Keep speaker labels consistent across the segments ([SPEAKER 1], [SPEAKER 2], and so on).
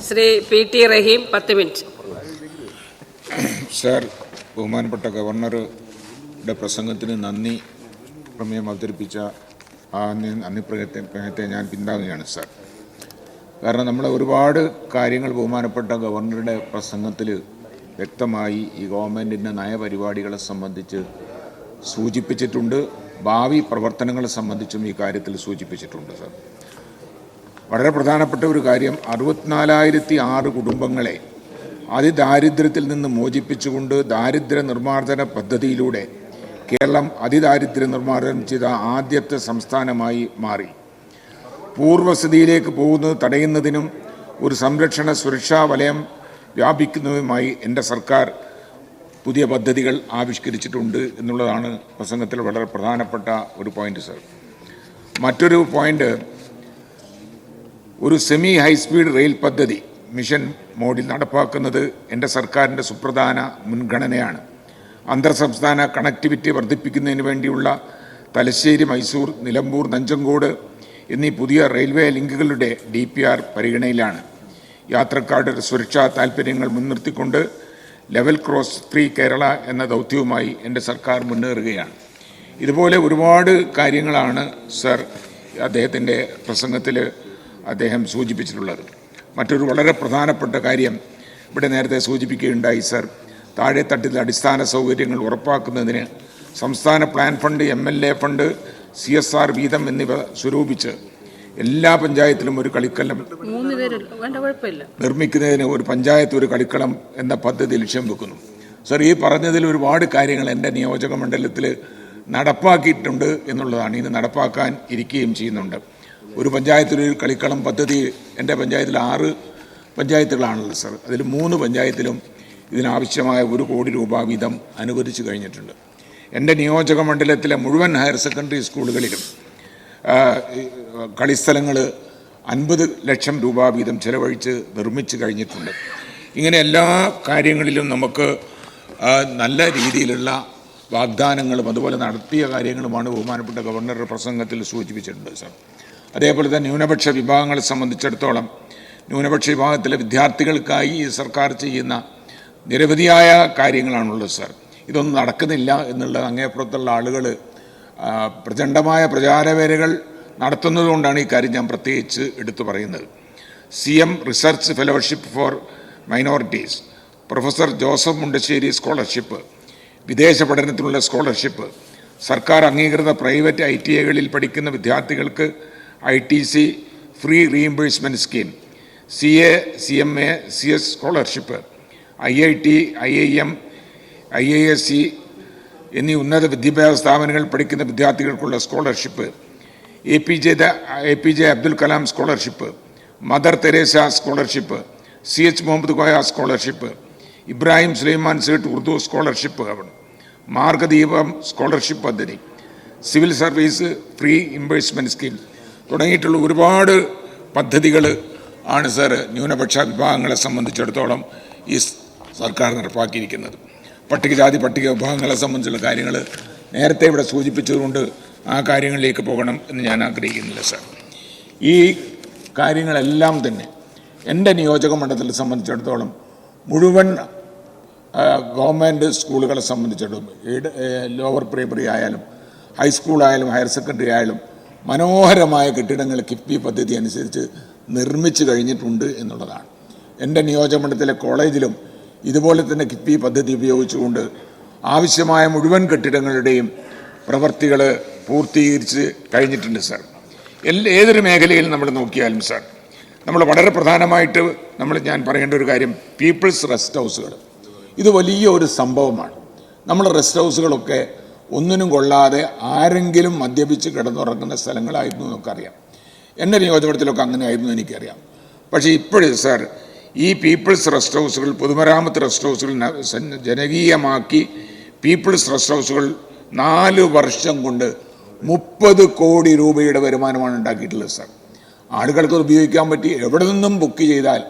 [SPEAKER 1] Shri PT റഹീം 10 minute.
[SPEAKER 2] Sir, ബഹുമാനപ്പെട്ട ഗവർണറുടെ പ്രസംഗത്തിന് നന്ദി പ്രമേയം അവതരിപ്പിച്ച ആ നന്ദി പ്രമേയത്തെ ഞാൻ പിന്താങ്ങുകയാണ് സർ. കാരണം നമ്മൾ ഒരുപാട് കാര്യങ്ങൾ ബഹുമാനപ്പെട്ട ഗവർണറുടെ പ്രസംഗത്തിൽ വ്യക്തമായി ഈ ഗവൺമെൻറ്റിൻ്റെ നയപരിപാടികളെ സംബന്ധിച്ച് സൂചിപ്പിച്ചിട്ടുണ്ട്. ഭാവി പ്രവർത്തനങ്ങളെ സംബന്ധിച്ചും ഈ കാര്യത്തിൽ സൂചിപ്പിച്ചിട്ടുണ്ട് സർ. വളരെ പ്രധാനപ്പെട്ട ഒരു കാര്യം, 64,006 കുടുംബങ്ങളെ അതിദാരിദ്ര്യത്തിൽ നിന്ന് മോചിപ്പിച്ചുകൊണ്ട് ദാരിദ്ര്യ നിർമ്മാർജ്ജന പദ്ധതിയിലൂടെ കേരളം അതിദാരിദ്ര്യ നിർമ്മാർജ്ജനം ചെയ്ത ആദ്യത്തെ സംസ്ഥാനമായി മാറി. പൂർവ്വസ്ഥിതിയിലേക്ക് പോകുന്നത് തടയുന്നതിനും ഒരു സംരക്ഷണ സുരക്ഷാ വലയം വ്യാപിക്കുന്നതുമായി എൻ്റെ സർക്കാർ പുതിയ പദ്ധതികൾ ആവിഷ്കരിച്ചിട്ടുണ്ട് എന്നുള്ളതാണ് പ്രസംഗത്തിൽ വളരെ പ്രധാനപ്പെട്ട ഒരു പോയിന്റ് സർ. മറ്റൊരു പോയിന്റ്, ഒരു സെമി ഹൈസ്പീഡ് റെയിൽ പദ്ധതി മിഷൻ മോഡിൽ നടപ്പാക്കുന്നത് എൻ്റെ സർക്കാരിൻ്റെ സുപ്രധാന മുൻഗണനയാണ്. അന്തർ സംസ്ഥാന കണക്ടിവിറ്റി വർദ്ധിപ്പിക്കുന്നതിന് വേണ്ടിയുള്ള തലശ്ശേരി, മൈസൂർ, നിലമ്പൂർ, നഞ്ചങ്കോട് എന്നീ പുതിയ റെയിൽവേ ലിങ്കുകളുടെ DPR പരിഗണനയിലാണ്. യാത്രക്കാരുടെ സുരക്ഷാ താൽപ്പര്യങ്ങൾ മുൻനിർത്തിക്കൊണ്ട് ലെവൽ ക്രോസ് ഫ്രീ കേരള എന്ന ദൗത്യവുമായി എൻ്റെ സർക്കാർ മുന്നേറുകയാണ്. ഇതുപോലെ ഒരുപാട് കാര്യങ്ങളാണ് സർ അദ്ദേഹത്തിൻ്റെ പ്രസംഗത്തിൽ അദ്ദേഹം സൂചിപ്പിച്ചിട്ടുള്ളത്. മറ്റൊരു വളരെ പ്രധാനപ്പെട്ട കാര്യം ഇവിടെ നേരത്തെ സൂചിപ്പിക്കുകയുണ്ടായി സർ. താഴെത്തട്ടിൽ അടിസ്ഥാന സൗകര്യങ്ങൾ ഉറപ്പാക്കുന്നതിന് സംസ്ഥാന plan fund, MLA fund, CSR വീതം എന്നിവ സ്വരൂപിച്ച് എല്ലാ പഞ്ചായത്തിലും ഒരു കളിക്കളം നിർമ്മിക്കുന്നതിന് ഒരു പഞ്ചായത്ത് ഒരു കളിക്കളം എന്ന പദ്ധതി ലക്ഷ്യം വെക്കുന്നു. സർ, ഈ പറഞ്ഞതിൽ ഒരുപാട് കാര്യങ്ങൾ എൻ്റെ നിയോജക മണ്ഡലത്തിൽ നടപ്പാക്കിയിട്ടുണ്ട് എന്നുള്ളതാണ്. ഇനി നടപ്പാക്കാൻ ഇരിക്കുകയും ചെയ്യുന്നുണ്ട്. ഒരു പഞ്ചായത്തിലൊരു കളിക്കളം പദ്ധതി എൻ്റെ പഞ്ചായത്തിൽ 6 പഞ്ചായത്തുകളാണല്ലോ സർ. അതിൽ 3 പഞ്ചായത്തിലും ഇതിനാവശ്യമായ 1 കോടി രൂപ വീതം അനുവദിച്ചു കഴിഞ്ഞിട്ടുണ്ട്. എൻ്റെ നിയോജക മണ്ഡലത്തിലെ മുഴുവൻ ഹയർ സെക്കൻഡറി സ്കൂളുകളിലും കളിസ്ഥലങ്ങൾ 50 ലക്ഷം രൂപ വീതം ചെലവഴിച്ച് നിർമ്മിച്ചു കഴിഞ്ഞിട്ടുണ്ട്. ഇങ്ങനെ എല്ലാ കാര്യങ്ങളിലും നമുക്ക് നല്ല രീതിയിലുള്ള വാഗ്ദാനങ്ങളും അതുപോലെ നടത്തിയ കാര്യങ്ങളുമാണ് ബഹുമാനപ്പെട്ട ഗവർണറുടെ പ്രസംഗത്തിൽ സൂചിപ്പിച്ചിട്ടുണ്ട് സർ. അതേപോലെ തന്നെ ന്യൂനപക്ഷ വിഭാഗങ്ങളെ സംബന്ധിച്ചിടത്തോളം ന്യൂനപക്ഷ വിഭാഗത്തിലെ വിദ്യാർത്ഥികൾക്കായി ഈ സർക്കാർ ചെയ്യുന്ന നിരവധിയായ കാര്യങ്ങളാണുള്ളത് സർ. ഇതൊന്നും നടക്കുന്നില്ല എന്നുള്ള അങ്ങേപ്പുറത്തുള്ള ആളുകൾ പ്രചണ്ഡമായ പ്രചാരവേലകൾ നടത്തുന്നതുകൊണ്ടാണ് ഈ കാര്യം ഞാൻ പ്രത്യേകിച്ച് എടുത്തു പറയുന്നത്. CM research fellowship four minorities, professor Joseph Mundassery scholarship, വിദേശ പഠനത്തിനുള്ള സ്കോളർഷിപ്പ്, സർക്കാർ അംഗീകൃത പ്രൈവറ്റ് ITA-കളിൽ പഠിക്കുന്ന വിദ്യാർത്ഥികൾക്ക് ITC free reimbursement scheme, CA, CMA, CS scholarship, IIT, IIM, IISc എന്നീ ഉന്നത വിദ്യാഭ്യാസ സ്ഥാപനങ്ങളിൽ പഠിക്കുന്ന വിദ്യാർത്ഥികൾക്കുള്ള scholarship, APJ Abdul Kalam scholarship, Mother Teresa scholarship, CH Muhammad Koya scholarship, Ibrahim Sulaiman Sait Urdu scholarship, Margadeepam scholarship പദ്ധതി, civil service free imbursement scheme തുടങ്ങിയിട്ടുള്ള ഒരുപാട് പദ്ധതികൾ ആണ് സർ ന്യൂനപക്ഷ വിഭാഗങ്ങളെ സംബന്ധിച്ചിടത്തോളം ഈ സർക്കാർ നടപ്പാക്കിയിരിക്കുന്നത്. പട്ടികജാതി പട്ടിക വിഭാഗങ്ങളെ സംബന്ധിച്ചുള്ള കാര്യങ്ങൾ നേരത്തെ ഇവിടെ സൂചിപ്പിച്ചതുകൊണ്ട് ആ കാര്യങ്ങളിലേക്ക് പോകണം എന്ന് ഞാൻ ആഗ്രഹിക്കുന്നില്ല സർ. ഈ കാര്യങ്ങളെല്ലാം തന്നെ എൻ്റെ നിയോജക മണ്ഡലത്തെ സംബന്ധിച്ചിടത്തോളം മുഴുവൻ ഗവൺമെൻറ് സ്കൂളുകളെ സംബന്ധിച്ചിടത്തോളം ലോവർ പ്രൈമറി ആയാലും ഹൈസ്കൂളായാലും ഹയർ സെക്കൻഡറി ആയാലും മനോഹരമായ കെട്ടിടങ്ങൾ കിഫ്ബി പദ്ധതി അനുസരിച്ച് നിർമ്മിച്ചു കഴിഞ്ഞിട്ടുണ്ട് എന്നുള്ളതാണ്. എൻ്റെ നിയോജക മണ്ഡലത്തിലെ കോളേജിലും ഇതുപോലെ തന്നെ കിഫ്ബി പദ്ധതി ഉപയോഗിച്ചുകൊണ്ട് ആവശ്യമായ മുഴുവൻ കെട്ടിടങ്ങളുടെയും പ്രവർത്തികൾ പൂർത്തീകരിച്ച് കഴിഞ്ഞിട്ടുണ്ട് സർ. ഏതൊരു മേഖലയിൽ നമ്മൾ നോക്കിയാലും സർ, നമ്മൾ വളരെ പ്രധാനമായിട്ട് ഞാൻ പറയേണ്ട ഒരു കാര്യം, പീപ്പിൾസ് റെസ്റ്റ് ഹൗസുകൾ. ഇത് വലിയ ഒരു സംഭവമാണ്. നമ്മൾ റെസ്റ്റ് ഹൗസുകളൊക്കെ ഒന്നിനും കൊള്ളാതെ ആരെങ്കിലും മദ്യപിച്ച് കിടന്നുറങ്ങുന്ന സ്ഥലങ്ങളായിരുന്നു നമുക്കറിയാം. എൻ്റെ നിയോജകമണ്ഡലത്തിലൊക്കെ അങ്ങനെയായിരുന്നു എനിക്കറിയാം. പക്ഷേ ഇപ്പോഴും സർ ഈ പീപ്പിൾസ് റെസ്റ്റ് ഹൗസുകൾ, പൊതുമരാമത്ത് റെസ്റ്റ് ഹൗസുകൾ ജനകീയമാക്കി പീപ്പിൾസ് റെസ്റ്റ് ഹൗസുകൾ 4 വർഷം കൊണ്ട് 30 കോടി രൂപയുടെ വരുമാനമാണ് ഉണ്ടാക്കിയിട്ടുള്ളത് സർ. ആളുകൾക്ക് ഉപയോഗിക്കാൻ പറ്റി, എവിടെ നിന്നും ബുക്ക് ചെയ്താൽ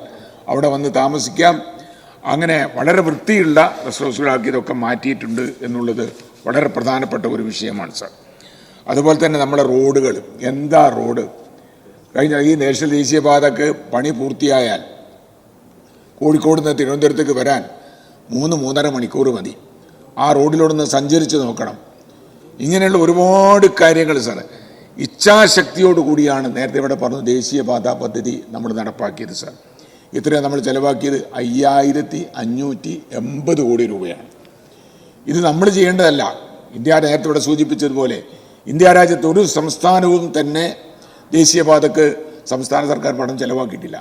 [SPEAKER 2] അവിടെ വന്ന് താമസിക്കാം. അങ്ങനെ വളരെ വൃത്തിയുള്ള റെസ്റ്റ് ഹൗസുകളാക്കി ഇതൊക്കെ മാറ്റിയിട്ടുണ്ട് എന്നുള്ളത് വളരെ പ്രധാനപ്പെട്ട ഒരു വിഷയമാണ് സർ. അതുപോലെ തന്നെ നമ്മുടെ റോഡുകൾ, എന്താ റോഡ്! കഴിഞ്ഞ ഈ ദേശീയപാതക്ക് പണി പൂർത്തിയായാൽ കോഴിക്കോട് നിന്ന് തിരുവനന്തപുരത്തേക്ക് വരാൻ 3-3.5 മണിക്കൂർ മതി. ആ റോഡിലൂടെ സഞ്ചരിച്ച് നോക്കണം. ഇങ്ങനെയുള്ള ഒരുപാട് കാര്യങ്ങൾ സാർ ഇച്ഛാശക്തിയോട് കൂടിയാണ് നേരത്തെ ഇവിടെ പറഞ്ഞു ദേശീയപാതാ പദ്ധതി നമ്മൾ നടപ്പാക്കിയത് സാർ. ഇത്രയും നമ്മൾ ചിലവാക്കിയത് 5580 കോടി രൂപയാണ്. ഇത് നമ്മൾ ചെയ്യേണ്ടതല്ല. ഇന്ത്യ നേരത്തെ ഇവിടെ സൂചിപ്പിച്ചതുപോലെ ഇന്ത്യ രാജ്യത്ത് ഒരു സംസ്ഥാനവും തന്നെ ദേശീയപാതക്ക് സംസ്ഥാന സർക്കാർ പണം ചിലവാക്കിയിട്ടില്ല.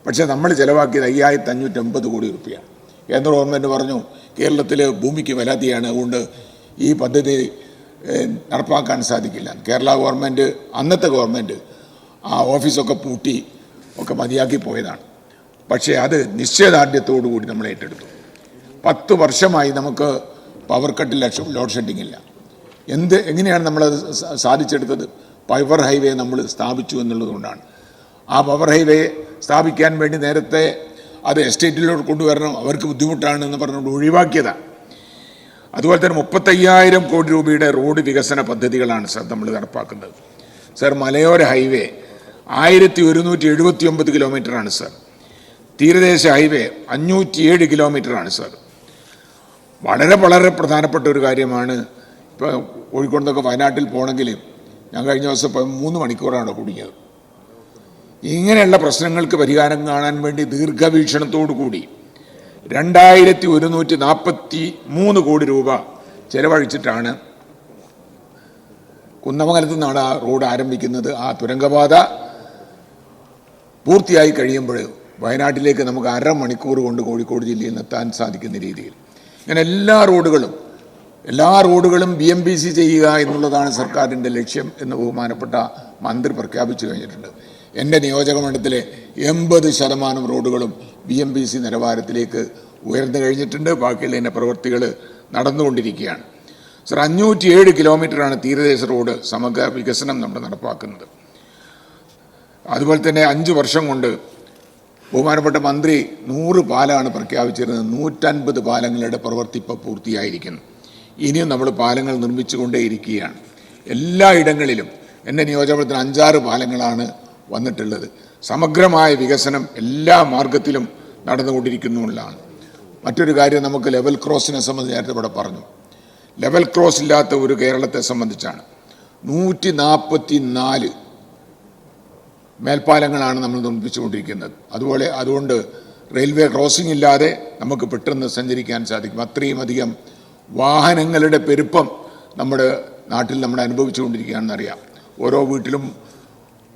[SPEAKER 2] പക്ഷേ നമ്മൾ ചിലവാക്കിയത് 5580 കോടി രൂപയാണ്. കേന്ദ്ര ഗവൺമെൻറ് പറഞ്ഞു കേരളത്തിൽ ഭൂമിക്ക് വിലാതിയാണ്, അതുകൊണ്ട് ഈ പദ്ധതി നടപ്പാക്കാൻ സാധിക്കില്ല. കേരള ഗവൺമെൻറ്, അന്നത്തെ ഗവൺമെൻറ് ആ ഓഫീസൊക്കെ പൂട്ടി ഒക്കെ മതിയാക്കി പോയതാണ്. പക്ഷേ അത് നിശ്ചയദാർഢ്യത്തോടു കൂടി നമ്മൾ ഏറ്റെടുത്തു. 10 വർഷമായി നമുക്ക് പവർ കട്ടില്ല, ലോഡ് ഷെഡിങ് ഇല്ല. എങ്ങനെയാണ് നമ്മളത് സാധിച്ചെടുത്തത്? പവർ ഹൈവേ നമ്മൾ സ്ഥാപിച്ചു എന്നുള്ളതുകൊണ്ടാണ്. ആ പവർ ഹൈവേ സ്ഥാപിക്കാൻ വേണ്ടി നേരത്തെ അത് എസ്റ്റേറ്റിലോട്ട് കൊണ്ടുവരണം, അവർക്ക് ബുദ്ധിമുട്ടാണ് എന്ന് പറഞ്ഞുകൊണ്ട് ഒഴിവാക്കിയതാണ്. അതുപോലെ തന്നെ 35,000 കോടി രൂപയുടെ റോഡ് വികസന പദ്ധതികളാണ് സാർ നമ്മൾ നടപ്പാക്കുന്നത്. സാർ മലയോര ഹൈവേ 1179 കിലോമീറ്ററാണ് സാർ. തീരദേശ ഹൈവേ 507 കിലോമീറ്ററാണ് സാർ. വളരെ വളരെ പ്രധാനപ്പെട്ട ഒരു കാര്യമാണ്. ഇപ്പോൾ കോഴിക്കോട് നിന്നൊക്കെ വയനാട്ടിൽ പോകണമെങ്കിൽ ഞാൻ കഴിഞ്ഞ ദിവസം 3 മണിക്കൂറാണ് കുടുങ്ങിയത്. ഇങ്ങനെയുള്ള പ്രശ്നങ്ങൾക്ക് പരിഹാരം കാണാൻ വേണ്ടി ദീർഘവീക്ഷണത്തോടു കൂടി 2143 കോടി രൂപ ചെലവഴിച്ചിട്ടാണ് കുന്നമംഗലത്ത് നിന്നാണ് ആ റോഡ് ആരംഭിക്കുന്നത്. ആ തുരങ്കപാത പൂർത്തിയായി കഴിയുമ്പോൾ വയനാട്ടിലേക്ക് നമുക്ക് 1/2 മണിക്കൂർ കൊണ്ട് കോഴിക്കോട് ജില്ലയിൽ എത്താൻ സാധിക്കുന്ന രീതിയിൽ ഇങ്ങനെ എല്ലാ റോഡുകളും BMBC ചെയ്യുക എന്നുള്ളതാണ് സർക്കാരിൻ്റെ ലക്ഷ്യം എന്ന് ബഹുമാനപ്പെട്ട മന്ത്രി പ്രഖ്യാപിച്ചു കഴിഞ്ഞിട്ടുണ്ട്. എൻ്റെ നിയോജകമണ്ഡലത്തിലെ 80% റോഡുകളും BMBC നിലവാരത്തിലേക്ക് ഉയർന്നു കഴിഞ്ഞിട്ടുണ്ട്. ബാക്കിയുള്ള പ്രവൃത്തികൾ നടന്നുകൊണ്ടിരിക്കുകയാണ്. സർ 507 കിലോമീറ്ററാണ് തീരദേശ റോഡ് സമഗ്ര വികസനം നമ്മൾ നടപ്പാക്കുന്നത്. അതുപോലെ തന്നെ 5 വർഷം കൊണ്ട് ബഹുമാനപ്പെട്ട മന്ത്രി 100 പാലമാണ് പ്രഖ്യാപിച്ചിരുന്നത്. 150 പാലങ്ങളുടെ പ്രവൃത്തി ഇപ്പോൾ പൂർത്തിയായിരിക്കുന്നു. ഇനിയും നമ്മൾ പാലങ്ങൾ നിർമ്മിച്ചുകൊണ്ടേയിരിക്കുകയാണ്. എല്ലാ ഇടങ്ങളിലും എൻ്റെ നിയോജകമണ്ഡലത്തിൽ 5-6 പാലങ്ങളാണ് വന്നിട്ടുള്ളത്. സമഗ്രമായ വികസനം എല്ലാ മാർഗത്തിലും നടന്നുകൊണ്ടിരിക്കുന്നുള്ളതാണ്. മറ്റൊരു കാര്യം, നമുക്ക് ലെവൽ ക്രോസിനെ സംബന്ധിച്ച് നേരത്തെ ഇവിടെ പറഞ്ഞു. ലെവൽ ക്രോസ് ഇല്ലാത്ത ഒരു കേരളത്തെ സംബന്ധിച്ചാണ് 144 മേൽപ്പാലങ്ങളാണ് നമ്മൾ നിർമ്മിച്ചുകൊണ്ടിരിക്കുന്നത്. അതുകൊണ്ട് റെയിൽവേ ക്രോസിംഗ് ഇല്ലാതെ നമുക്ക് പെട്ടെന്ന് സഞ്ചരിക്കാൻ സാധിക്കും. അത്രയും അധികം വാഹനങ്ങളുടെ പെരുപ്പം നമ്മുടെ നാട്ടിൽ നമ്മൾ അനുഭവിച്ചുകൊണ്ടിരിക്കുകയാണെന്നറിയാം. ഓരോ വീട്ടിലും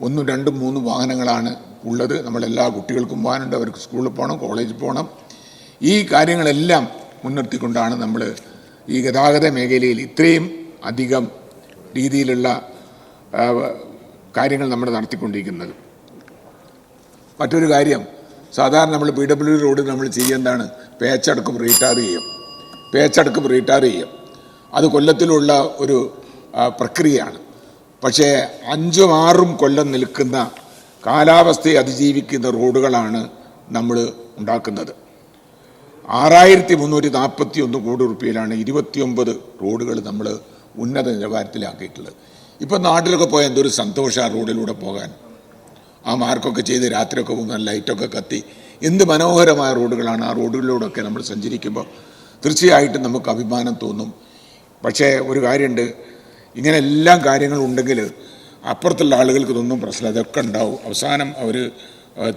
[SPEAKER 2] 1, 2, 3 വാഹനങ്ങളാണ് ഉള്ളത്. നമ്മളെല്ലാ കുട്ടികൾക്കും വാഹനമുണ്ട്, അവർക്ക് സ്കൂളിൽ പോകണം, കോളേജിൽ പോകണം. ഈ കാര്യങ്ങളെല്ലാം മുൻനിർത്തിക്കൊണ്ടാണ് നമ്മൾ ഈ ഗതാഗത മേഖലയിൽ ഇത്രയും അധികം രീതിയിലുള്ള കാര്യങ്ങൾ നമ്മൾ നടത്തിക്കൊണ്ടിരിക്കുന്നത്. മറ്റൊരു കാര്യം, സാധാരണ നമ്മൾ PWD റോഡിൽ നമ്മൾ ചെയ്യുന്നതാണ് പേച്ചടക്കം റീടാർ ചെയ്യും. അത് കൊല്ലത്തിലുള്ള ഒരു പ്രക്രിയയാണ്. പക്ഷേ 5-6 കൊല്ലം നിൽക്കുന്ന കാലാവസ്ഥയെ അതിജീവിക്കുന്ന റോഡുകളാണ് നമ്മൾ ഉണ്ടാക്കുന്നത്. 6341 കോടി രൂപയിലാണ് 29 റോഡുകൾ നമ്മൾ ഉന്നത നിലവാരത്തിലാക്കിയിട്ടുള്ളത്. ഇപ്പം നാട്ടിലൊക്കെ പോയാൽ എന്തൊരു സന്തോഷം ആ റോഡിലൂടെ പോകാൻ. ആ മാർക്കൊക്കെ ചെയ്ത് രാത്രിയൊക്കെ പോകുന്ന ലൈറ്റൊക്കെ കത്തി എന്ത് മനോഹരമായ റോഡുകളാണ്. ആ റോഡുകളിലൂടെയൊക്കെ നമ്മൾ സഞ്ചരിക്കുമ്പോൾ തീർച്ചയായിട്ടും നമുക്ക് അഭിമാനം തോന്നും. പക്ഷേ ഒരു കാര്യമുണ്ട്, ഇങ്ങനെ എല്ലാ കാര്യങ്ങളും ഉണ്ടെങ്കിൽ അപ്പുറത്തുള്ള ആളുകൾക്ക് ഇതൊന്നും പ്രശ്നമില്ല, അതൊക്കെ ഉണ്ടാവും. അവസാനം അവർ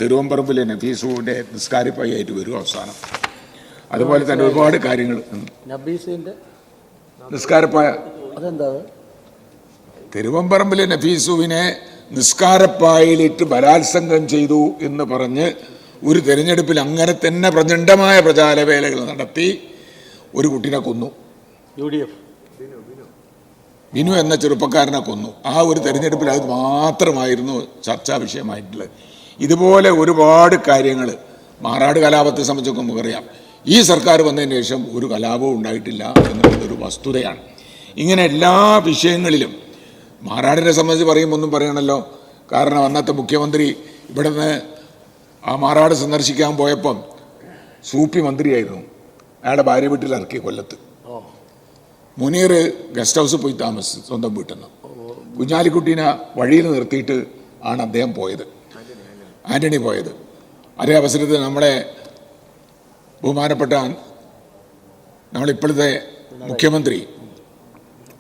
[SPEAKER 2] തിരുവമ്പറമ്പിലെ നഫീസുവിൻ്റെ നിസ്കാരപ്പായിട്ട് വരും അവസാനം. അതുപോലെ തന്നെ ഒരുപാട് കാര്യങ്ങൾ നിസ്കാരപ്പായ തിരുവമ്പറമ്പിലെ നഫീസുവിനെ നിസ്കാരപ്പായയിലിട്ട് ബലാത്സംഗം ചെയ്തു എന്ന് പറഞ്ഞ് ഒരു തെരഞ്ഞെടുപ്പിൽ അങ്ങനെ തന്നെ പ്രചണ്ഡമായ പ്രചാരവേലകൾ നടത്തി ഒരു കുട്ടീനെ കൊന്നു. ബിനു എന്ന ചെറുപ്പക്കാരനെ കൊന്നു. ആ ഒരു തെരഞ്ഞെടുപ്പിൽ അത് മാത്രമായിരുന്നു ചർച്ചാ വിഷയമായിട്ടുള്ളത്. ഇതുപോലെ ഒരുപാട് കാര്യങ്ങൾ മാറാട് കലാപത്തെ സംബന്ധിച്ചൊക്കെ നമുക്കറിയാം. ഈ സർക്കാർ വന്നതിന് ശേഷം ഒരു കലാപവും ഉണ്ടായിട്ടില്ല എന്നുള്ളതൊരു വസ്തുതയാണ്. ഇങ്ങനെ എല്ലാ വിഷയങ്ങളിലും മാറാടിനെ സംബന്ധിച്ച് പറയുമ്പോൾ ഒന്നും പറയണമല്ലോ. കാരണം അന്നത്തെ മുഖ്യമന്ത്രി ഇവിടെ നിന്ന് ആ മാറാട് സന്ദർശിക്കാൻ പോയപ്പം സൂപ്പി മന്ത്രിയായിരുന്നു. അയാളുടെ ഭാര്യ വീട്ടിൽ ഇറക്കി കൊല്ലത്ത്. മുനീർ ഗസ്റ്റ് ഹൗസിൽ പോയി താമസിച്ചു സ്വന്തം വീട്ടിൽ നിന്ന്. കുഞ്ഞാലിക്കുട്ടീനെ വഴിയിൽ നിർത്തിയിട്ട് ആണ് അദ്ദേഹം പോയത്, ആൻ്റണി പോയത്. അതേ അവസരത്തിൽ നമ്മുടെ ബഹുമാനപ്പെട്ട നമ്മളിപ്പോഴത്തെ മുഖ്യമന്ത്രി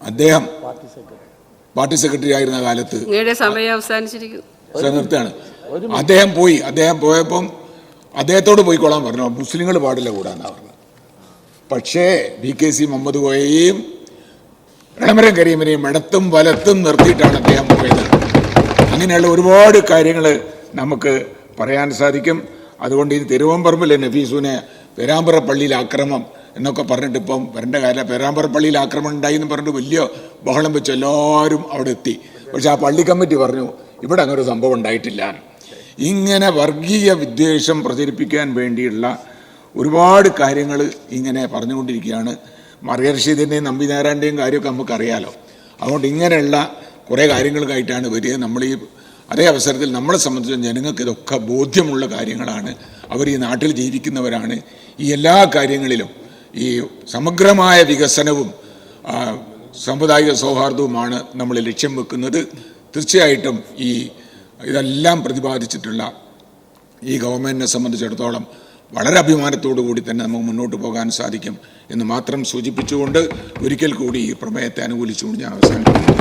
[SPEAKER 2] അദ്ദേഹം പാർട്ടി സെക്രട്ടറി ആയിരുന്ന കാലത്ത്
[SPEAKER 1] സമയം അവസാനിച്ചിരിക്കുന്നു.
[SPEAKER 2] നിർത്തുകയാണ്. അദ്ദേഹം പോയപ്പം അദ്ദേഹത്തോട് പോയിക്കോളാൻ പറഞ്ഞു, മുസ്ലിങ്ങൾ പാടില്ല കൂടാന്നാ പറഞ്ഞു. പക്ഷേ VKC മുഹമ്മദ് കോയയെയും എളമരം കരീമിനെയും ഇടത്തും വലത്തും നിർത്തിയിട്ടാണ് അദ്ദേഹം പോയത്. അങ്ങനെയുള്ള ഒരുപാട് കാര്യങ്ങൾ നമുക്ക് പറയാൻ സാധിക്കും. അതുകൊണ്ട് ഈ തിരുവമ്പറമ്പിലെ നഫീസുനെ പേരാമ്പ്ര പള്ളിയിൽ ആക്രമണം എന്നൊക്കെ പറഞ്ഞിട്ട് ഇപ്പം വരേണ്ട കാര്യം. പേരാമ്പ്ര പള്ളിയിൽ ആക്രമണം ഉണ്ടായി എന്ന് പറഞ്ഞിട്ട് വലിയ ബഹളം വെച്ച് എല്ലാവരും അവിടെ എത്തി. പക്ഷെ ആ പള്ളി കമ്മിറ്റി പറഞ്ഞു ഇവിടെ അങ്ങനെ ഒരു സംഭവം ഉണ്ടായിട്ടില്ല. ഇങ്ങനെ വർഗീയ വിദ്വേഷം പ്രചരിപ്പിക്കാൻ വേണ്ടിയുള്ള ഒരുപാട് കാര്യങ്ങൾ ഇങ്ങനെ പറഞ്ഞുകൊണ്ടിരിക്കുകയാണ്. മറിയ റഷീദിൻ്റെയും നമ്പിനാരായണൻ്റെയും കാര്യമൊക്കെ നമുക്കറിയാലോ. അതുകൊണ്ട് ഇങ്ങനെയുള്ള കുറേ കാര്യങ്ങൾക്കായിട്ടാണ് വരിക. നമ്മൾ ഈ അതേ അവസരത്തിൽ നമ്മളെ സംബന്ധിച്ച് ജനങ്ങൾക്ക് ഇതൊക്കെ ബോധ്യമുള്ള കാര്യങ്ങളാണ്. അവർ ഈ നാട്ടിൽ ജീവിക്കുന്നവരാണ്. ഈ എല്ലാ കാര്യങ്ങളിലും ഈ സമഗ്രമായ വികസനവും സാമുദായിക സൗഹാർദ്ദവുമാണ് നമ്മൾ ലക്ഷ്യം വെക്കുന്നത്. തീർച്ചയായിട്ടും ഇതെല്ലാം പ്രതിപാദിച്ചിട്ടുള്ള ഈ ഗവൺമെൻറ്റിനെ സംബന്ധിച്ചിടത്തോളം വളരെ അഭിമാനത്തോടു കൂടി തന്നെ നമുക്ക് മുന്നോട്ട് പോകാൻ സാധിക്കും എന്ന് മാത്രം സൂചിപ്പിച്ചുകൊണ്ട് ഒരിക്കൽ കൂടി ഈ പ്രമേയത്തെ അനുകൂലിച്ചുകൊണ്ട് ഞാൻ അവസാനിപ്പിക്കുന്നു.